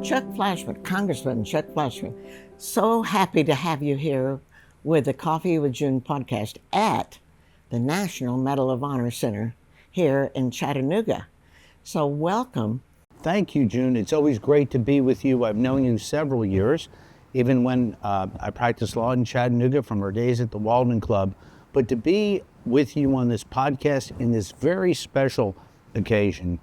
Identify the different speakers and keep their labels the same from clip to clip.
Speaker 1: Chuck Fleischmann, Congressman Chuck Fleischmann, so happy to have you here with the Coffee with June podcast at the National Medal of Honor Center here in Chattanooga. So welcome.
Speaker 2: Thank you, June. It's always great to be with you. I've known you several years, even when I practiced law in Chattanooga from our days at the Walden Club. But to be with you on this podcast in this very special occasion,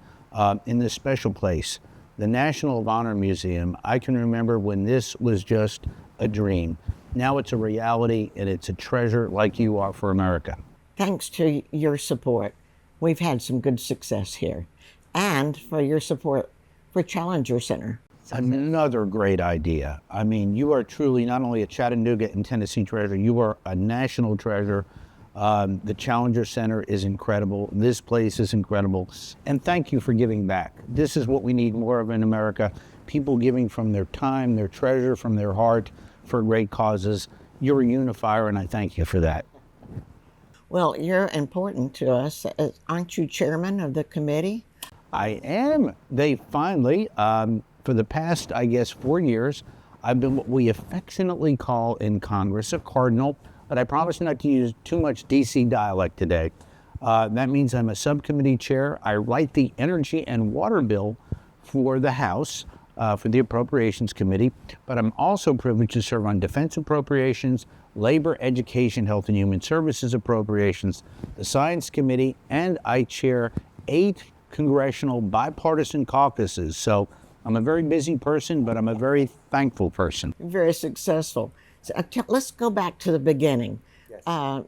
Speaker 2: in this special place, the National of Honor Museum, I can remember when this was just a dream. Now it's a reality, and it's a treasure like you are for America.
Speaker 1: Thanks to your support, we've had some good success here, and for your support for Challenger Center.
Speaker 2: Another great idea. I mean, you are truly not only a Chattanooga and Tennessee treasure, you are a national treasure. The Challenger Center is incredible. This place is incredible. And thank you for giving back. This is what we need more of in America. People giving from their time, their treasure, from their heart for great causes. You're a unifier, and I thank you for that.
Speaker 1: Well, you're important to us. Aren't you chairman of the committee?
Speaker 2: I am. They finally, for the past, 4 years, I've been what we affectionately call in Congress a cardinal. But I promise not to use too much DC dialect today. That means I'm a subcommittee chair. I write the energy and water bill for the House, for the Appropriations Committee, but I'm also privileged to serve on Defense Appropriations, Labor, Education, Health and Human Services Appropriations, the Science Committee, and I chair 8 congressional bipartisan caucuses. So I'm a very busy person, but I'm a very thankful person.
Speaker 1: Very successful. So, let's go back to the beginning. Yes.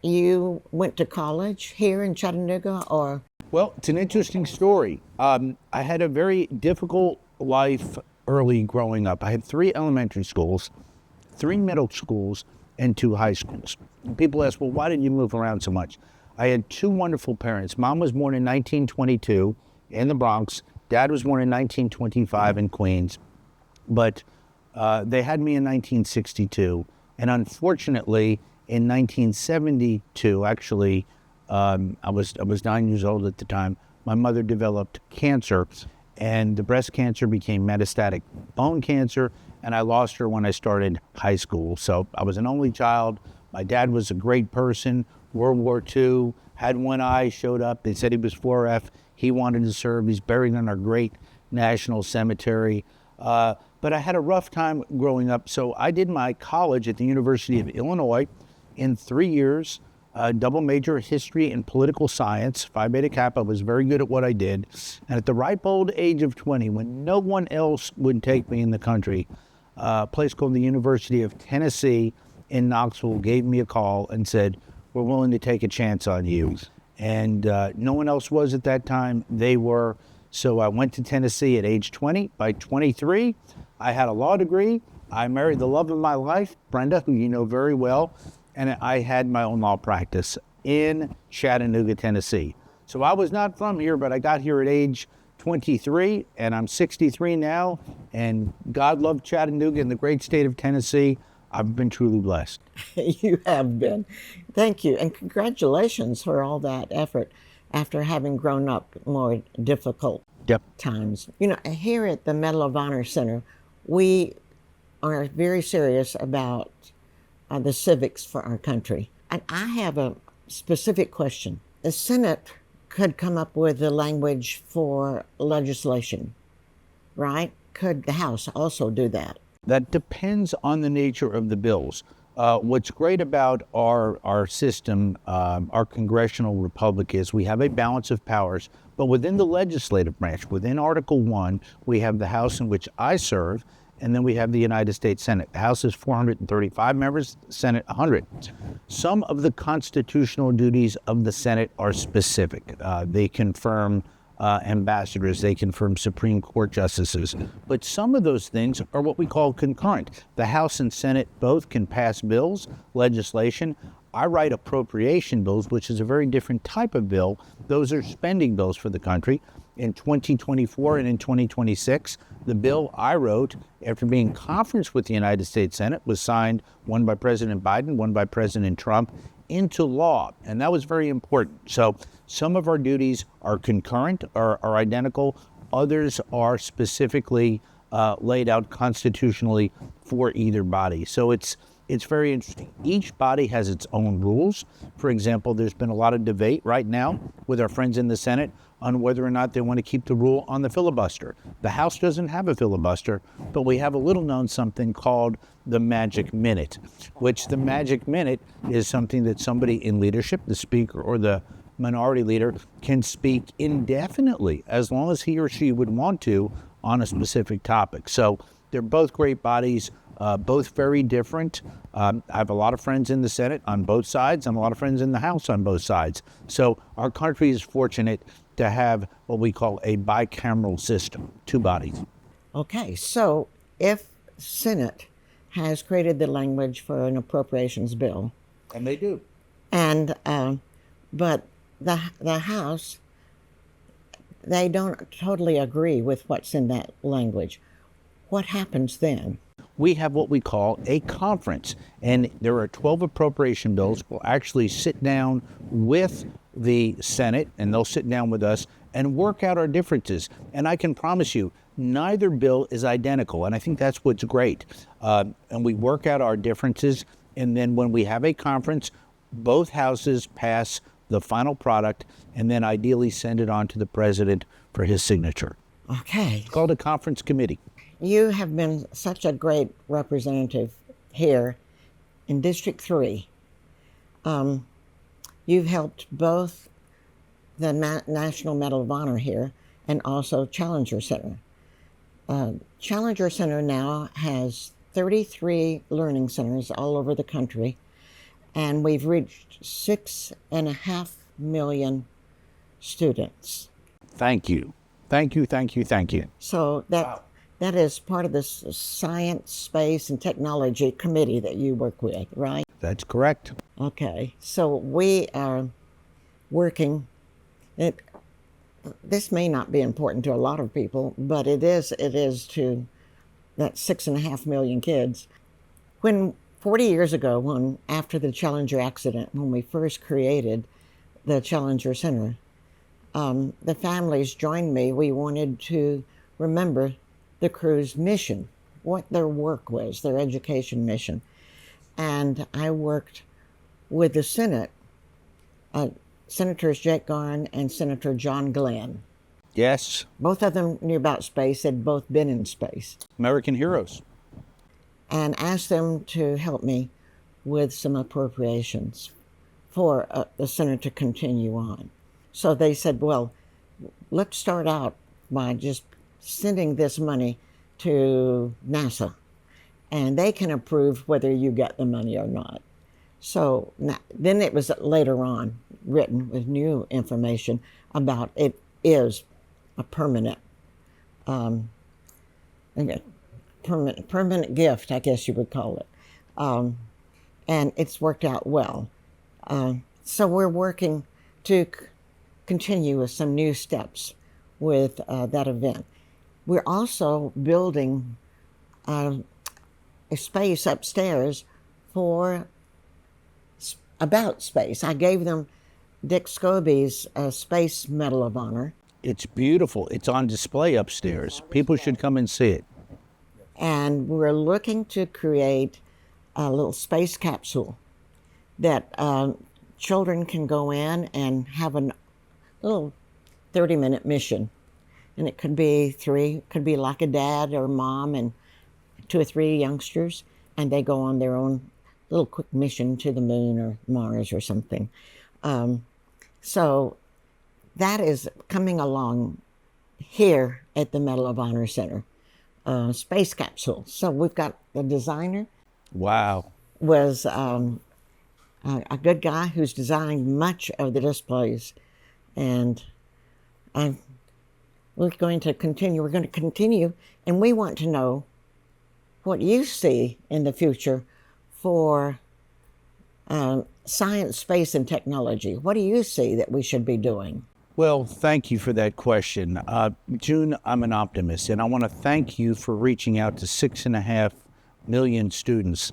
Speaker 1: You went to college here in Chattanooga, or?
Speaker 2: Well, it's an interesting story. I had a very difficult life early growing up. I had 3 elementary schools, 3 middle schools, and 2 high schools. And people ask, well, why did you move around so much? I had 2 wonderful parents. Mom was born in 1922 in the Bronx. Dad was born in 1925 in Queens. But they had me in 1962, and unfortunately, in 1972, actually, I was 9 years old at the time. My mother developed cancer, and the breast cancer became metastatic bone cancer, and I lost her when I started high school. So I was an only child. My dad was a great person. World War II, had one eye, showed up. They said he was 4F. He wanted to serve. He's buried in our great national cemetery. But I had a rough time growing up, so I did my college at the University of Illinois in 3 years, double major history and political science, Phi Beta Kappa. Was very good at what I did. And at the ripe old age of 20, when no one else would take me in the country, a place called the University of Tennessee in Knoxville gave me a call and said, we're willing to take a chance on you. And no one else was at that time. They were. So I went to Tennessee at age 20. By 23, I had a law degree. I married the love of my life, Brenda, who you know very well, and I had my own law practice in Chattanooga, Tennessee. So I was not from here, but I got here at age 23, and I'm 63 now, and God loved Chattanooga and the great state of Tennessee. I've been truly blessed.
Speaker 1: You have been. Thank you, and congratulations for all that effort after having grown up more difficult times. You know, here at the Medal of Honor Center, we are very serious about the civics for our country. And I have a specific question. The Senate could come up with the language for legislation, right? Could the House also do that?
Speaker 2: That depends on the nature of the bills. What's great about our system, our congressional republic, is we have a balance of powers, but within the legislative branch, within Article 1, we have the House in which I serve, and then we have the United States Senate. The House is 435 members, the Senate 100. Some of the constitutional duties of the Senate are specific. They confirm ambassadors, they confirm Supreme Court justices. But some of those things are what we call concurrent. The House and Senate both can pass bills, legislation. I write appropriation bills, which is a very different type of bill. Those are spending bills for the country. In 2024 and in 2026, the bill I wrote, after being in conference with the United States Senate, was signed, one by President Biden, one by President Trump, into law. And that was very important. So some of our duties are concurrent, are identical. Others are specifically laid out constitutionally for either body. So it's very interesting. Each body has its own rules. For example, there's been a lot of debate right now with our friends in the Senate on whether or not they want to keep the rule on the filibuster. The House doesn't have a filibuster, but we have a little known something called the magic minute, which the magic minute is something that somebody in leadership, the speaker or the minority leader, can speak indefinitely as long as he or she would want to on a specific topic. So they're both great bodies, both very different. I have a lot of friends in the Senate on both sides and a lot of friends in the House on both sides. So our country is fortunate to have what we call a bicameral system, two bodies.
Speaker 1: Okay, so if Senate has created the language for an appropriations bill,
Speaker 2: And they do.
Speaker 1: and but the House, they don't totally agree with what's in that language, what happens then?
Speaker 2: We have what we call a conference, and there are 12 appropriation bills. We'll actually sit down with the Senate, and they'll sit down with us and work out our differences. And I can promise you, neither bill is identical, and I think that's what's great. And we work out our differences, and then when we have a conference, both houses pass the final product, and then ideally send it on to the president for his signature.
Speaker 1: Okay.
Speaker 2: It's called a conference committee.
Speaker 1: You have been such a great representative here in District 3. You've helped both the National Medal of Honor here and also Challenger Center. Challenger Center now has 33 learning centers all over the country, and we've reached 6.5 million students.
Speaker 2: Thank you. Thank you, thank you, thank you.
Speaker 1: So that is part of this Science, Space, and Technology Committee that you work with, right?
Speaker 2: That's correct.
Speaker 1: Okay, so we are working. This may not be important to a lot of people, but it is to that 6.5 million kids. When 40 years ago, after the Challenger accident, when we first created the Challenger Center, the families joined me. We wanted to remember the crew's mission, what their work was, their education mission. And I worked with the Senate, Senators Jake Garn and Senator John Glenn.
Speaker 2: Yes.
Speaker 1: Both of them knew about space, had both been in space.
Speaker 2: American heroes.
Speaker 1: And asked them to help me with some appropriations for the Senate to continue on. So they said, well, let's start out by just sending this money to NASA, and they can approve whether you get the money or not. So then it was later on written with new information about it is a permanent gift, I guess you would call it. And it's worked out well. So we're working to continue with some new steps with that event. We're also building a space upstairs about space. I gave them Dick Scobee's Space Medal of Honor.
Speaker 2: It's beautiful. It's on display upstairs. People should come and see it.
Speaker 1: And we're looking to create a little space capsule that children can go in and have a little 30-minute mission. And it could be like a dad or mom and 2 or 3 youngsters, and they go on their own little quick mission to the moon or Mars or something. So that is coming along here at the Medal of Honor Center. Space capsule. So we've got the designer.
Speaker 2: Wow.
Speaker 1: Was a good guy who's designed much of the displays. And we're going to continue, and we want to know what you see in the future for science, space, and technology. What do you see that we should be doing?
Speaker 2: Well, thank you for that question. June, I'm an optimist, and I want to thank you for reaching out to 6.5 million students.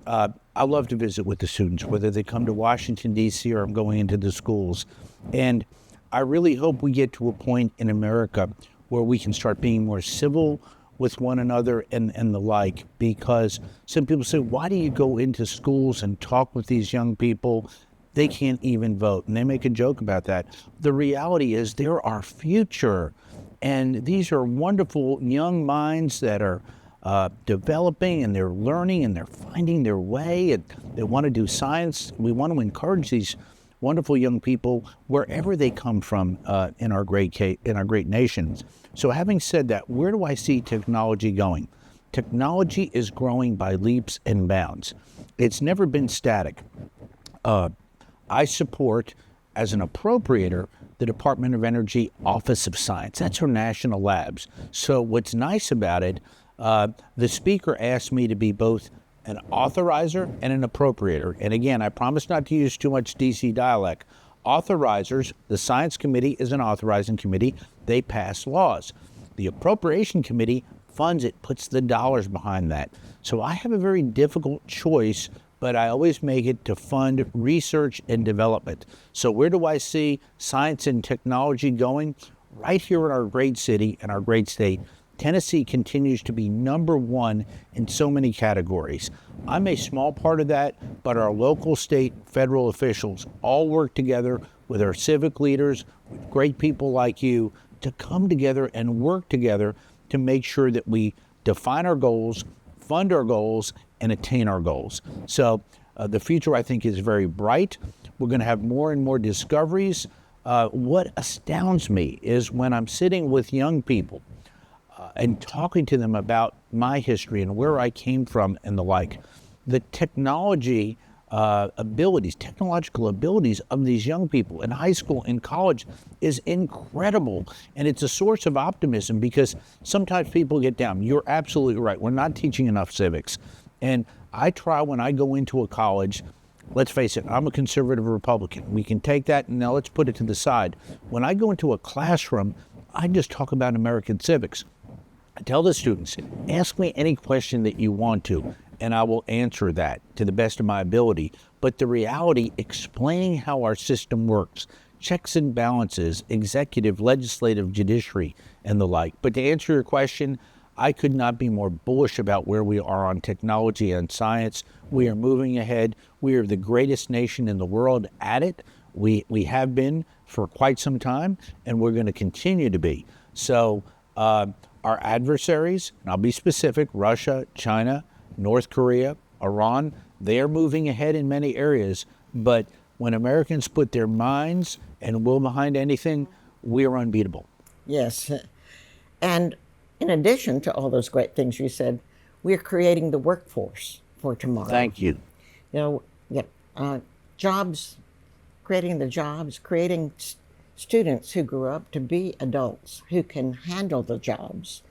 Speaker 2: I love to visit with the students, whether they come to Washington, D.C., or I'm going into the schools. And I really hope we get to a point in America where we can start being more civil with one another and the like, because some people say, why do you go into schools and talk with these young people? They can't even vote. And they make a joke about that. The reality is they're our future. And these are wonderful young minds that are developing, and they're learning, and they're finding their way, and they want to do science. We want to encourage these wonderful young people wherever they come from in our great nation. So having said that, where do I see technology going? Technology is growing by leaps and bounds. It's never been static. I support, as an appropriator, the Department of Energy Office of Science. That's our national labs. So what's nice about it, the speaker asked me to be both an authorizer and an appropriator. And again, I promise not to use too much DC dialect. Authorizers, the Science Committee is an authorizing committee. They pass laws. The Appropriation Committee funds it, puts the dollars behind that. So I have a very difficult choice, but I always make it to fund research and development. So where do I see science and technology going? Right here in our great city and our great state. Tennessee continues to be #1 in so many categories. I'm a small part of that, but our local, state, federal officials all work together with our civic leaders, with great people like you, to come together and work together to make sure that we define our goals, fund our goals, and attain our goals. So the future, I think, is very bright. We're going to have more and more discoveries. What astounds me is when I'm sitting with young people and talking to them about my history and where I came from and the like, the technological abilities of these young people in high school and college is incredible. And it's a source of optimism, because sometimes people get down. You're absolutely right. We're not teaching enough civics. And I try, when I go into a college, let's face it, I'm a conservative Republican. We can take that and now let's put it to the side. When I go into a classroom, I just talk about American civics. I tell the students, ask me any question that you want to, and I will answer that to the best of my ability. But the reality, explaining how our system works, checks and balances, executive, legislative, judiciary, and the like. But to answer your question, I could not be more bullish about where we are on technology and science. We are moving ahead. We are the greatest nation in the world at it. We have been for quite some time, and we're going to continue to be. So our adversaries, and I'll be specific, Russia, China, North Korea, Iran, they are moving ahead in many areas. But when Americans put their minds and will behind anything, we are unbeatable.
Speaker 1: Yes. And in addition to all those great things you said, we're creating the workforce for tomorrow.
Speaker 2: Thank you.
Speaker 1: You know, jobs, creating the jobs, creating students who grew up to be adults who can handle the jobs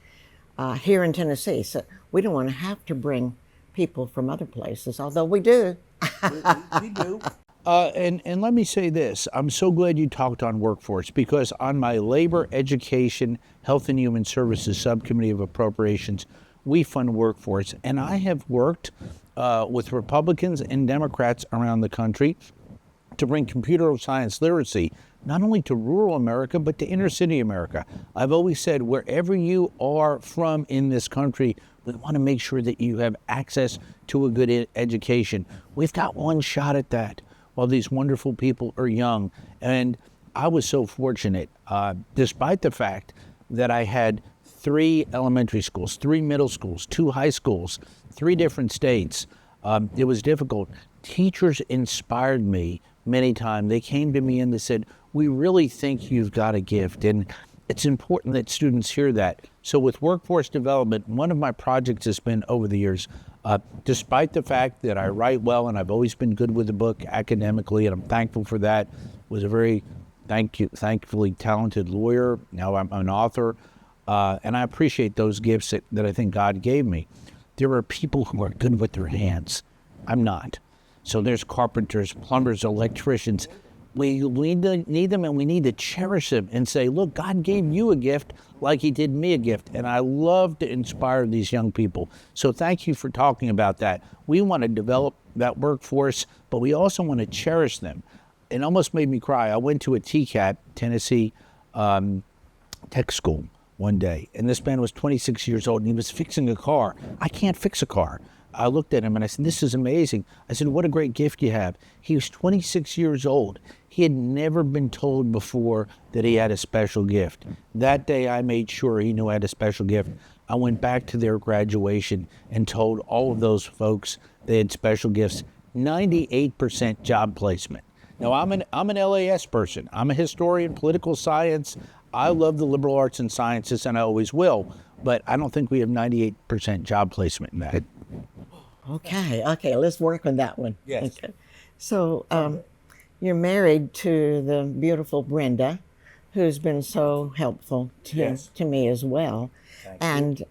Speaker 1: here in Tennessee. So we don't want to have to bring people from other places, although we do.
Speaker 2: We do. And let me say this. I'm so glad you talked on workforce, because on my Labor, Education, Health and Human Services Subcommittee of Appropriations, we fund workforce. And I have worked with Republicans and Democrats around the country to bring computer science literacy, not only to rural America, but to inner city America. I've always said, wherever you are from in this country, we want to make sure that you have access to a good education. We've got one shot at that while these wonderful people are young. And I was so fortunate, despite the fact that I had 3 elementary schools, 3 middle schools, 2 high schools, 3 different states. It was difficult. Teachers inspired me many times. They came to me and they said, we really think you've got a gift. And it's important that students hear that. So with workforce development, one of my projects has been over the years, despite the fact that I write well and I've always been good with the book academically, and I'm thankful for that, was a very thankfully talented lawyer. Now I'm an author, and I appreciate those gifts that I think God gave me. There are people who are good with their hands. I'm not. So there's carpenters, plumbers, electricians. We need them, and we need to cherish them and say, look, God gave you a gift like he did me a gift. And I love to inspire these young people. So thank you for talking about that. We want to develop that workforce, but we also want to cherish them. It almost made me cry. I went to a TCAT, Tennessee Tech School, one day, and this man was 26 years old, and he was fixing a car. I can't fix a car. I looked at him and I said, this is amazing. I said, what a great gift you have. He was 26 years old. He had never been told before that he had a special gift. That day I made sure he knew I had a special gift. I went back to their graduation and told all of those folks they had special gifts. 98% job placement. Now I'm an LAS person. I'm a historian, political science. I love the liberal arts and sciences, and I always will, but I don't think we have 98% job placement in that.
Speaker 1: Okay, let's work on that one.
Speaker 2: Yes.
Speaker 1: Okay. So you're married to the beautiful Brenda, who's been so helpful to me as well. And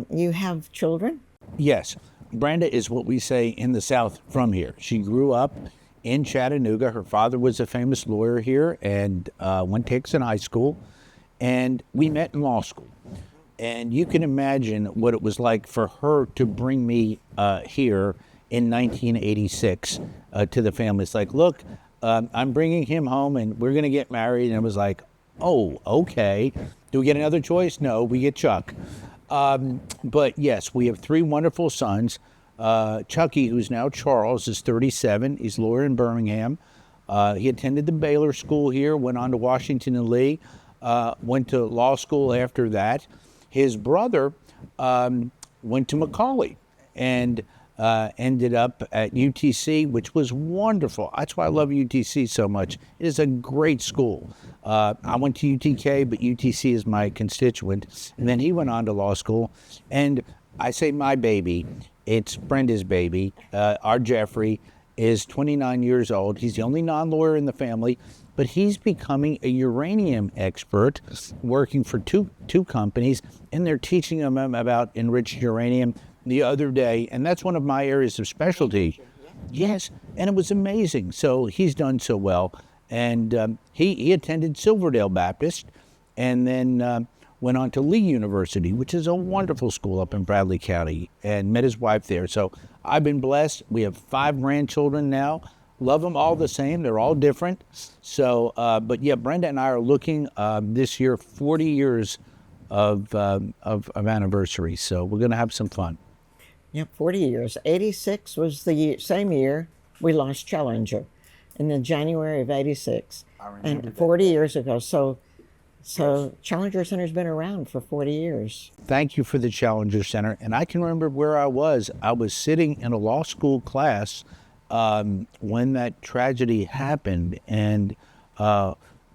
Speaker 1: you have children?
Speaker 2: Yes. Brenda is what we say in the South from here. She grew up in Chattanooga. Her father was a famous lawyer here and went to Hickson High School. And we met in law school. And you can imagine what it was like for her to bring me here in 1986 to the family. It's like, look, I'm bringing him home and we're going to get married. And it was like, oh, okay. Do we get another choice? No, we get Chuck. But yes, we have 3 wonderful sons. Chucky, who's now Charles, is 37. He's a lawyer in Birmingham. He attended the Baylor School here, went on to Washington and Lee, went to law school after that. His brother went to Macaulay and ended up at UTC, which was wonderful. That's why I love UTC so much. It is a great school. I went to UTK, but UTC is my constituent. And then he went on to law school. And I say my baby, it's Brenda's baby. Our Jeffrey is 29 years old. He's the only non-lawyer in the family, but he's becoming a uranium expert, working for two companies, and they're teaching him about enriched uranium the other day, and that's one of my areas of specialty. Yes, and it was amazing. So he's done so well, and he attended Silverdale Baptist, and then went on to Lee University, which is a wonderful school up in Bradley County, and met his wife there. So I've been blessed. We have 5 grandchildren now. Love them all the same. They're all different. So, but yeah, Brenda and I are looking this year 40 years of anniversary. So we're going to have some fun.
Speaker 1: Yep, 40 years. 86 was the same year we lost Challenger in the January of 86. And 40 years ago. So Challenger Center's been around for 40 years.
Speaker 2: Thank you for the Challenger Center. And I can remember where I was. I was sitting in a law school class when that tragedy happened, and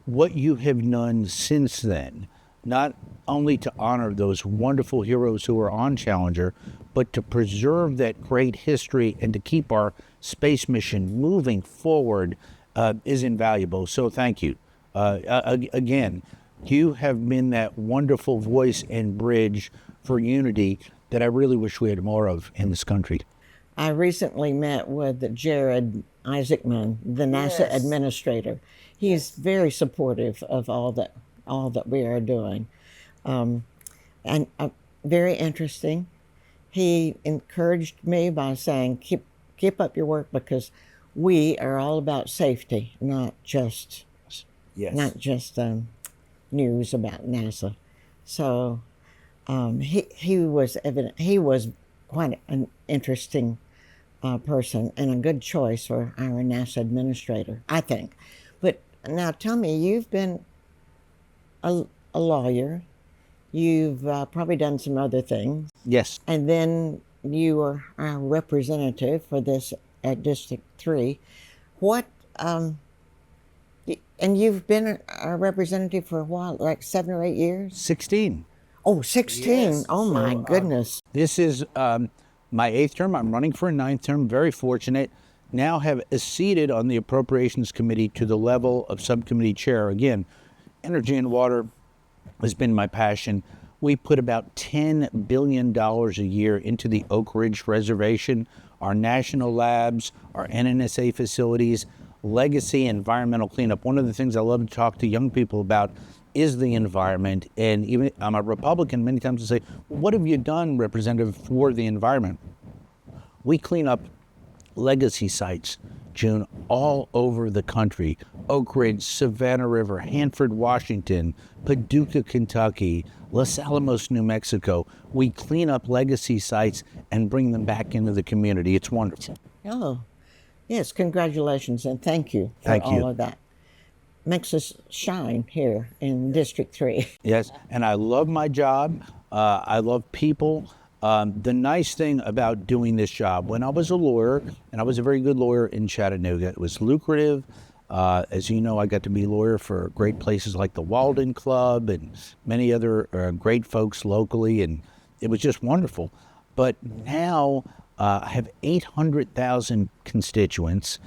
Speaker 2: what you have done since then, not only to honor those wonderful heroes who were on Challenger, but to preserve that great history and to keep our space mission moving forward is invaluable. So thank you. Again, you have been that wonderful voice and bridge for unity that I really wish we had more of in this country.
Speaker 1: I recently met with Jared Isaacman, the NASA administrator. He's very supportive of all that we are doing, and very interesting. He encouraged me by saying, "Keep up your work, because we are all about safety, not just news about NASA." So he was evident. He was quite an interesting person and a good choice for our NASA administrator, I think. But now tell me, you've been a lawyer. You've probably done some other things.
Speaker 2: Yes.
Speaker 1: And then you were our representative for this at District 3. What, and you've been a representative for a while, like 7 or 8 years?
Speaker 2: 16.
Speaker 1: Oh, 16. Yes. Oh, my goodness.
Speaker 2: This is my 8th term. I'm running for a 9th term. Very fortunate. Now have acceded on the Appropriations Committee to the level of subcommittee chair. Again, energy and water has been my passion. We put about $10 billion a year into the Oak Ridge Reservation, our national labs, our NNSA facilities, legacy environmental cleanup. One of the things I love to talk to young people about is the environment. And even I'm a Republican, many times I say, well, what have you done, Representative, for the environment? We clean up legacy sites, June, all over the country. Oak Ridge, Savannah River, Hanford, Washington, Paducah, Kentucky, Los Alamos, New Mexico. We clean up legacy sites and bring them back into the community. It's wonderful.
Speaker 1: Oh, yes, congratulations and thank you for
Speaker 2: Thank you.
Speaker 1: all of that. Makes us shine here in District 3.
Speaker 2: Yes, and I love my job. I love people. The nice thing about doing this job, when I was a lawyer, and I was a very good lawyer in Chattanooga, it was lucrative. As you know, I got to be a lawyer for great places like the Walden Club and many other great folks locally, and it was just wonderful. But now I have 800,000 constituents,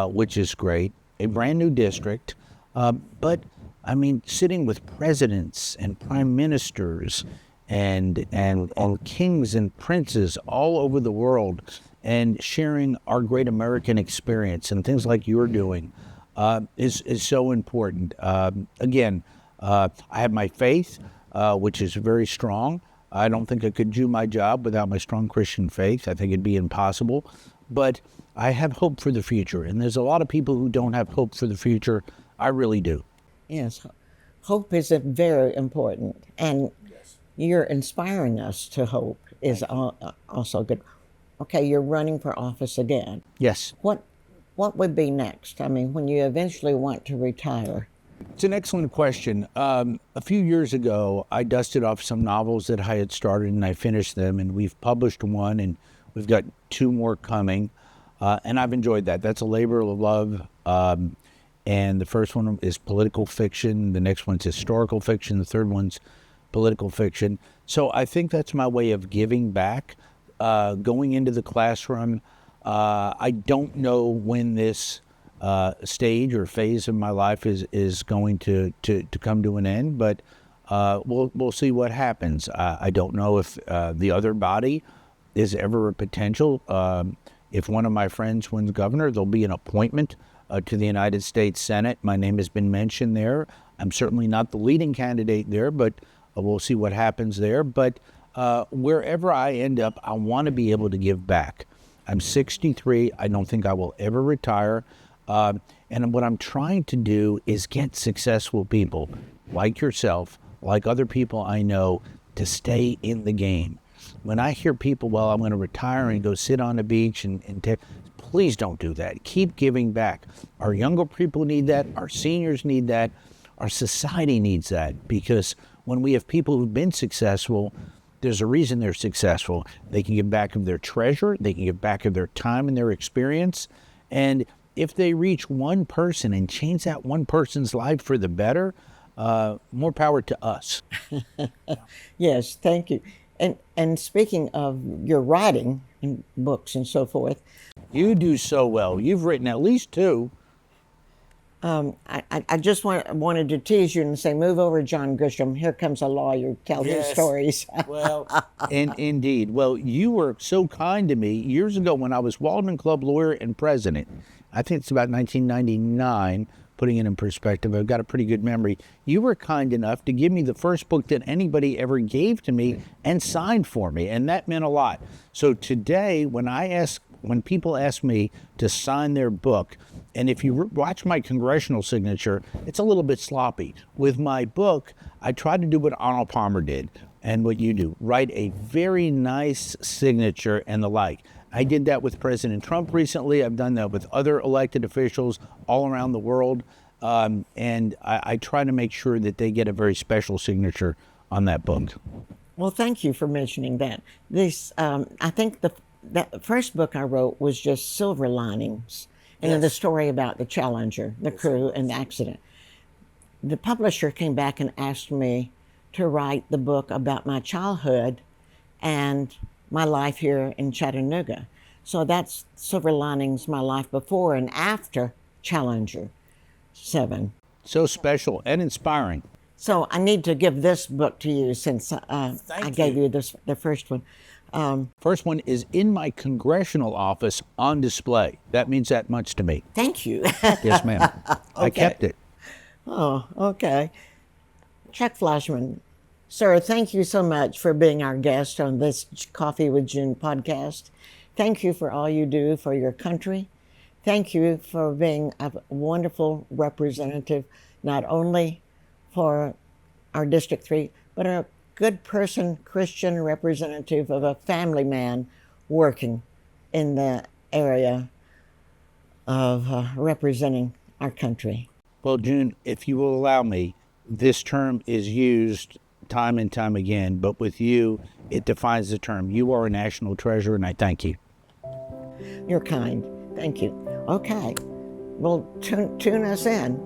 Speaker 2: which is great, a brand new district. But I mean, sitting with presidents and prime ministers and kings and princes all over the world and sharing our great American experience and things like you're doing is so important. Again, I have my faith, which is very strong. I don't think I could do my job without my strong Christian faith. I think it'd be impossible. But I have hope for the future. And there's a lot of people who don't have hope for the future. I really do.
Speaker 1: Yes, hope is very important. And you're inspiring us to hope is also good. Okay, you're running for office again.
Speaker 2: Yes.
Speaker 1: What would be next? I mean, when you eventually want to retire?
Speaker 2: It's an excellent question. A few years ago, I dusted off some novels that I had started and I finished them, and we've published one and we've got two more coming. And I've enjoyed that. That's a labor of love. And the first one is political fiction. The next one's historical fiction. The third one's political fiction. So I think that's my way of giving back, going into the classroom. I don't know when this stage or phase of my life is going to come to an end, but we'll see what happens. I don't know if the other body is ever a potential. If one of my friends wins governor, there'll be an appointment to the United States Senate. My name has been mentioned there. I'm certainly not the leading candidate there, but we'll see what happens there. But wherever I end up, I want to be able to give back. I'm 63. I don't think I will ever retire. And what I'm trying to do is get successful people like yourself, like other people I know, to stay in the game. When I hear people, well, I'm going to retire and go sit on the beach and please don't do that. Keep giving back. Our younger people need that. Our seniors need that. Our society needs that, because when we have people who've been successful, there's a reason they're successful. They can give back of their treasure. They can give back of their time and their experience. And if they reach one person and change that one person's life for the better, more power to us.
Speaker 1: Yes, thank you. And speaking of your writing and books and so forth.
Speaker 2: You do so well. You've written at least two.
Speaker 1: I just wanted to tease you and say, move over, John Grisham. Here comes a lawyer. Tell his stories.
Speaker 2: Well, indeed. Well, you were so kind to me years ago when I was Waldman Club lawyer and president. I think it's about 1999, putting it in perspective. I've got a pretty good memory. You were kind enough to give me the first book that anybody ever gave to me and signed for me, and that meant a lot. So today, when people ask me to sign their book, and if you watch my congressional signature, it's a little bit sloppy. With my book, I try to do what Arnold Palmer did and what you do, write a very nice signature and the like. I did that with President Trump recently. I've done that with other elected officials all around the world. And I try to make sure that they get a very special signature on that book.
Speaker 1: Well, thank you for mentioning that. This, I think that first book I wrote was just Silver Linings, and the story about the Challenger, the crew, and the accident. The publisher came back and asked me to write the book about my childhood and my life here in Chattanooga. So that's Silver Linings, my life before and after Challenger 7.
Speaker 2: So special and inspiring.
Speaker 1: So I need to give this book to you since I gave you the first one.
Speaker 2: First one is in my congressional office on display. That means that much to me.
Speaker 1: Thank you.
Speaker 2: Yes, ma'am. Okay. I kept it.
Speaker 1: Oh, okay. Chuck Fleischmann, sir, thank you so much for being our guest on this Coffee with June podcast. Thank you for all you do for your country. thank you for being a wonderful representative, not only for our District 3, but a good person, Christian representative of a family man working in the area of representing our country.
Speaker 2: Well, June, if you will allow me, this term is used time and time again, but with you, it defines the term. You are a national treasure, and I thank you.
Speaker 1: You're kind. Thank you. Okay. Well, tune us in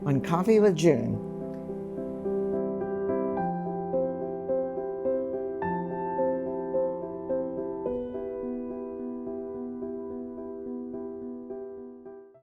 Speaker 1: on Coffee with June.